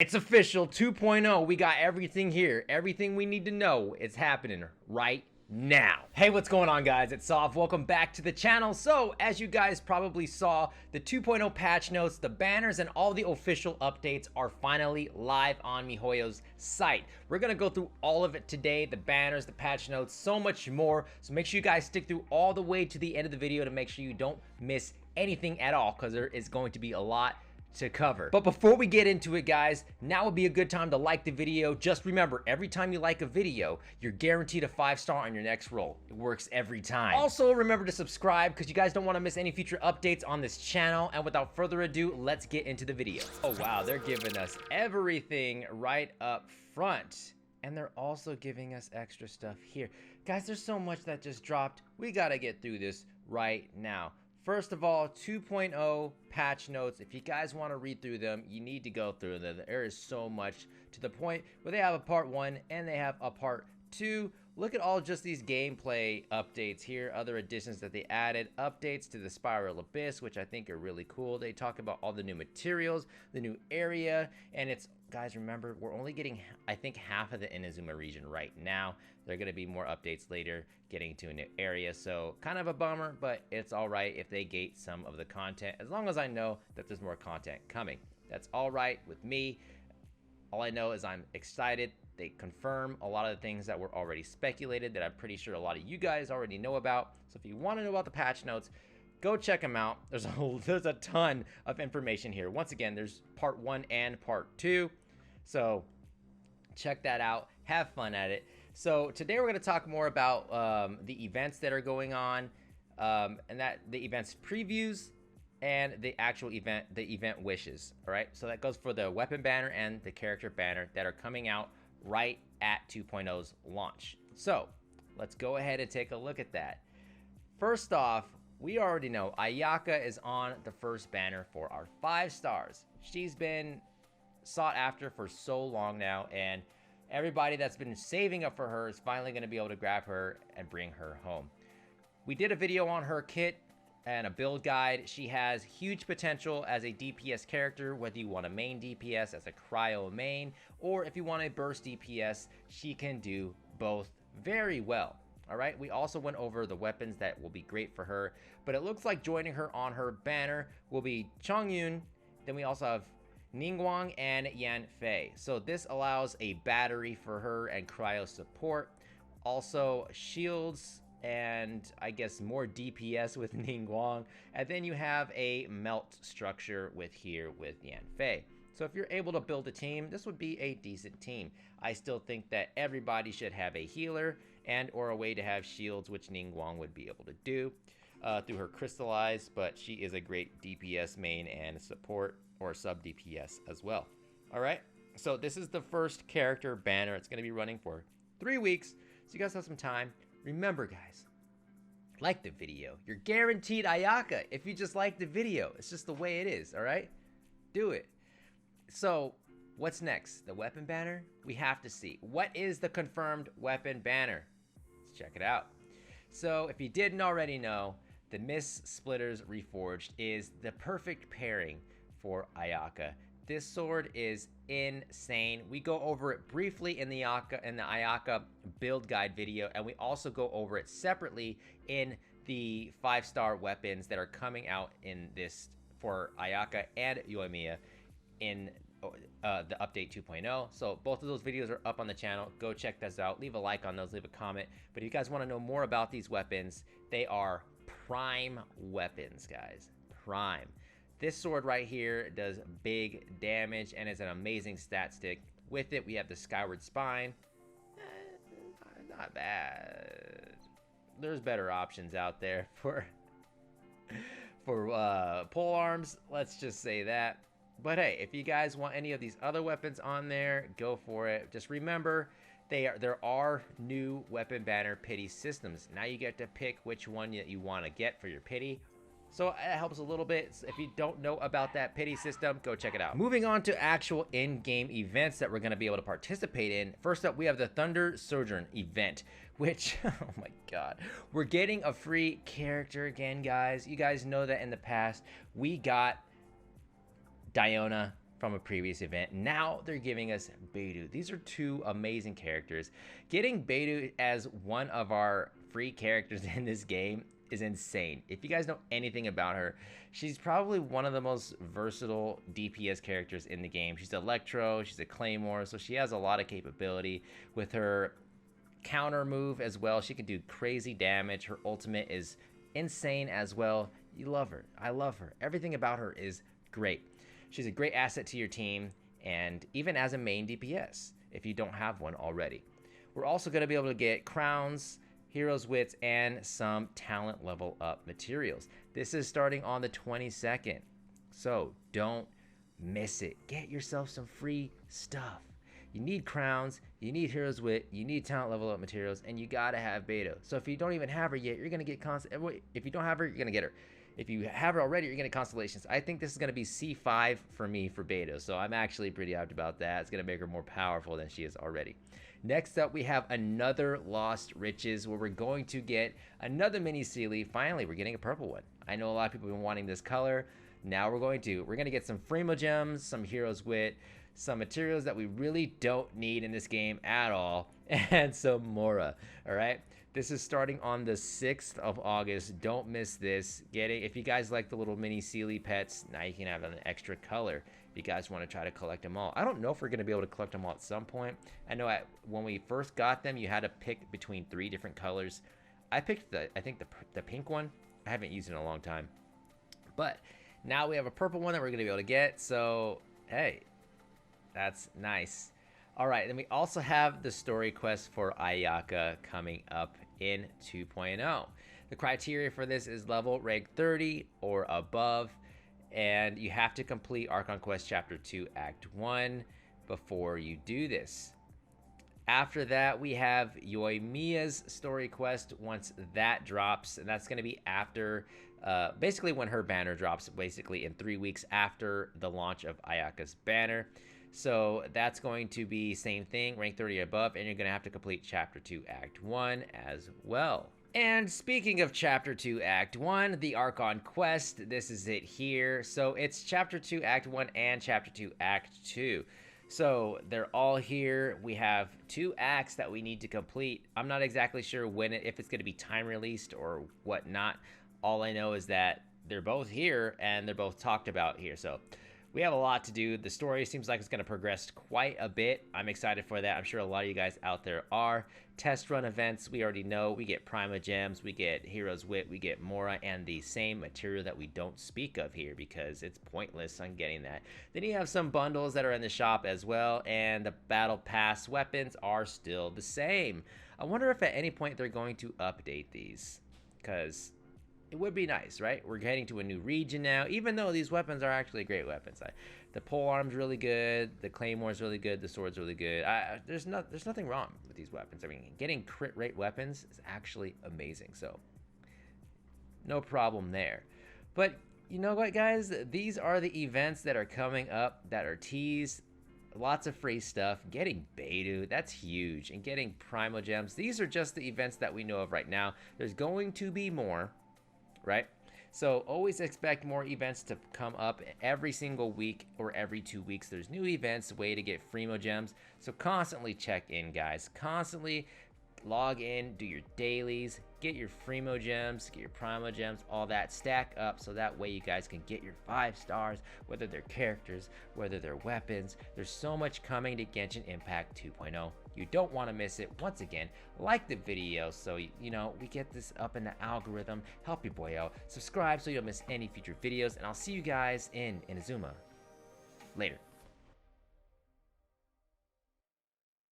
It's official 2.0. We got everything here. Everything we need to know is happening right now. Hey, what's going on, guys? It's Soft. Welcome back to the channel. So, as you guys probably saw, the 2.0 patch notes, the banners, and all the official updates are finally live on MiHoYo's site. We're gonna go through all of it today, the banners, the patch notes, so much more. So make sure you guys stick through all the way to the end of the video to make sure you don't miss anything at all, because there is going to be a lot to cover. But before we get into it, guys, now would be a good time to like the video. Just remember, every time you like a video, you're guaranteed a 5-star on your next roll. It works every time. Also, remember to subscribe because you guys don't want to miss any future updates on this channel. And without further ado, let's get into the video. Oh wow, they're giving us everything right up front. And they're also giving us extra stuff here. Guys, there's so much that just dropped. We gotta get through this right now. First of all, 2.0 patch notes. If you guys want to read through them, you need to go through them. There is so much, to the point where they have a part 1 and they have a part 2. Look at all just these gameplay updates here, other additions that they added, updates to the Spiral Abyss, which I think are really cool. They talk about all the new materials, the new area, and it's, guys, remember, we're only getting, I think, half of the Inazuma region right now. There are going to be more updates later, getting to a new area, so kind of a bummer, but it's all right if they gate some of the content, as long as I know that there's more content coming. That's all right with me. All I know is I'm excited. They confirm a lot of the things that were already speculated that I'm pretty sure a lot of you guys already know about. So if you want to know about the patch notes, go check them out. There's a ton of information here. Once again, there's part 1 and part 2. So check that out. Have fun at it. So today we're going to talk more about the events that are going on, and that the events previews and the actual event, the event wishes. All right. So that goes for the weapon banner and the character banner that are coming out right at 2.0's launch. So let's go ahead and take a look at that. First off, we already know Ayaka is on the first banner for our 5 stars. She's been sought after for so long now, and everybody that's been saving up for her is finally going to be able to grab her and bring her home. We did a video on her kit and a build guide. She has huge potential as a DPS character, whether you want a main DPS as a cryo main, or if you want a burst DPS, she can do both very well. All right, we also went over the weapons that will be great for her, but it looks like joining her on her banner will be Chongyun. Then we also have Ningguang and Yanfei. So this allows a battery for her and cryo support. Also shields and I guess more DPS with Ningguang. And then you have a melt structure with Yanfei. So if you're able to build a team, this would be a decent team. I still think that everybody should have a healer and or a way to have shields, which Ningguang would be able to do through her crystallize, but she is a great DPS main and support or sub DPS as well. All right, so this is the first character banner. It's going to be running for 3 weeks, so you guys have some time. Remember, guys, like the video. You're guaranteed Ayaka if you just like the video. It's just the way it is. All right, do it. So what's next? The weapon banner? We have to see. What is the confirmed weapon banner? Let's check it out. So if you didn't already know, the Mist Splitters Reforged is the perfect pairing for Ayaka. This sword is insane. We go over it briefly in the Ayaka build guide video, and we also go over it separately in the 5-star weapons that are coming out in this for Ayaka and Yoimiya in the update 2.0. So both of those videos are up on the channel. Go check those out. Leave a like on those, leave a comment. But if you guys want to know more about these weapons, they are prime weapons, guys. Prime. This sword right here does big damage and is an amazing stat stick. With it, we have the Skyward Spine. Not bad. There's better options out there for pole arms. Let's just say that. But hey, if you guys want any of these other weapons on there, go for it. Just remember, there are new weapon banner pity systems. Now you get to pick which one that you want to get for your pity. So it helps a little bit. If you don't know about that pity system, go check it out. Moving on to actual in-game events that we're going to be able to participate in. First up, we have the Thunder Sojourn event, which, oh my god, we're getting a free character again, guys. You guys know that in the past, we got Diona from a previous event. Now they're giving us Beidou. These are two amazing characters. Getting Beidou as one of our free characters in this game is insane. If you guys know anything about her, she's probably one of the most versatile DPS characters in the game. She's Electro, she's a Claymore, so she has a lot of capability with her counter move as well. She can do crazy damage. Her ultimate is insane as well. You love her. I love her. Everything about her is great. She's a great asset to your team, and even as a main DPS, if you don't have one already. We're also going to be able to get crowns, heroes wits, and some talent level up materials. This is starting on the 22nd, so don't miss it. Get yourself some free stuff. You need crowns, you need heroes wit, you need talent level up materials, and you gotta have Beidou. So if you don't even have her yet, you're gonna get if you don't have her, you're gonna get her. If you have her already, you're gonna get constellations. I think this is gonna be C5 for me for Beidou, so I'm actually pretty hyped about that. It's gonna make her more powerful than she is already. Next up, we have another Lost Riches where we're going to get another mini Sealy. Finally, we're getting a purple one. I know a lot of people have been wanting this color. Now we're gonna get some Fremo gems, some heroes wit, some materials that we really don't need in this game at all, and some Mora. All right, this is starting on the 6th of August. Don't miss this. If you guys like the little mini Sealy pets, now you can have an extra color if you guys want to try to collect them all. I don't know if we're going to be able to collect them all at some point. I know when we first got them, you had to pick between 3 different colors. I picked I think the pink one. I haven't used it in a long time, but now we have a purple one that we're going to be able to get. So hey, that's nice. All right, then we also have the story quest for Ayaka coming up in 2.0. The criteria for this is level rank 30 or above, and you have to complete Archon Quest Chapter 2 Act 1 before you do this. After that, we have Yoimiya's story quest once that drops, and that's going to be after, basically when her banner drops, basically in 3 weeks after the launch of Ayaka's banner. So that's going to be same thing, rank 30 or above, and you're going to have to complete Chapter 2 Act 1 as well. And speaking of Chapter 2 Act 1, the Archon Quest, this is it here. So it's Chapter 2 Act 1 and Chapter 2 Act 2. So they're all here. We have 2 acts that we need to complete. I'm not exactly sure if it's going to be time released or whatnot. All I know is that they're both here and they're both talked about here. So we have a lot to do. The story seems like it's going to progress quite a bit. I'm excited for that. I'm sure a lot of you guys out there are. Test run events, we already know. We get Prima Gems, we get Heroes Wit, we get Mora, and the same material that we don't speak of here because it's pointless on getting that. Then you have some bundles that are in the shop as well, and the Battle Pass weapons are still the same. I wonder if at any point they're going to update these, because it would be nice, right? We're heading to a new region now, even though these weapons are actually great weapons. The pole arm's really good, the claymore's really good, the sword's really good. There's nothing wrong with these weapons. I mean, getting crit rate weapons is actually amazing, so no problem there. But you know what, guys? These are the events that are coming up that are teased. Lots of free stuff. Getting Beidou, that's huge. And getting Primo Gems. These are just the events that we know of right now. There's going to be more, right? So always expect more events to come up every single week or every 2 weeks. There's new events, way to get Fremo Gems. So constantly check in, guys. Constantly log in, do your dailies, get your Fremo Gems, get your Primo Gems, all that, stack up so that way you guys can get your 5 stars, whether they're characters, whether they're weapons. There's so much coming to Genshin Impact 2.0. You don't want to miss it. Once again, like the video so you know we get this up in the algorithm. Help your boy out. Subscribe so you don't miss any future videos, and I'll see you guys in Inazuma later.